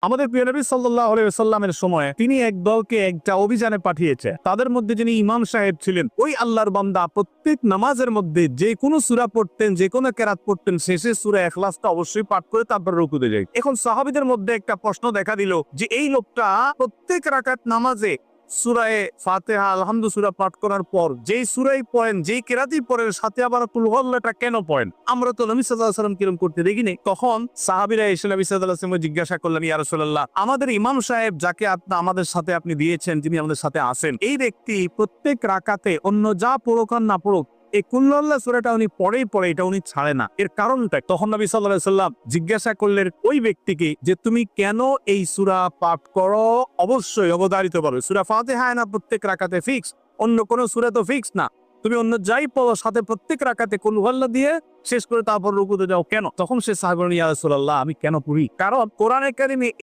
আমাদের প্রিয় নবী সাল্লাল্লাহু আলাইহি ওয়াসাল্লামের সময় তিনি এক দলকে একটা অভিযানে পাঠিয়েছে। তাদের মধ্যে যিনি ইমাম সাহেব ছিলেন, ওই আল্লাহর বান্দা প্রত্যেক নামাজের মধ্যে যে কোনো সূরা পড়তেন, যে কোনো কেরাত পড়তেন, শেষে সূরা ইখলাসটা অবশ্যই পাঠ করে তারপর রুকুতে যায়। এখন সাহাবীদের মধ্যে একটা প্রশ্ন দেখা দিল যে এই লোকটা প্রত্যেক রাকাত নামাজে সূরায়ে ফাতিহা আলহামদু সূরা পাঠ করার পর যেই সূরাই পড়েন, যেই কেরাতই পড়েন, সাথে আবার কুল হুয়াল্লাহটা কেন পড়েন? আমরা তো নবী সাল্লাল্লাহু আলাইহি ওয়াসাল্লাম কিরকম করতে দেখিনি। তখন সাহাবীরা এসে নবী সাল্লাল্লাহু আলাইহি ওয়াসাল্লামকে জিজ্ঞাসা করলেন, ইয়া রাসূলুল্লাহ, আমাদের ইমাম সাহেব যাকে আপনি আমাদের সাথে আপনি দিয়েছেন, যিনি আমাদের সাথে আছেন, এই ব্যক্তি প্রত্যেক রাকাতে অন্য যা পড়ুক আর না পড়ুক, এই কুল হুয়াল্লাহ সূরাটা উনি পড়েই পড়ে, এটা উনি ছাড়ে না। এর কারণটা? তখন নবী সাল্লাল্লাহু আলাইহি ওয়াসাল্লাম জিজ্ঞাসা করলেন ওই ব্যক্তিকে যে তুমি কেন এই সূরা পাঠ করো? অবশ্যই অবধারিত পারো, সূরা ফাতিহা না প্রত্যেক রাকাতে ফিক্স, অন্য কোনো সূরা তো ফিক্স না। তুমি অন্য যাই পড়ো সাথে প্রত্যেক রাকাতে কুল হুয়াল্লাহ দিয়ে শেষ করে তারপর রুকুতে যাও কেন? তখন সে সাহাবী বললেন, ইয়া রাসূলুল্লাহ, আমি কেন পড়ি? কারণ কোরআনে কারিমে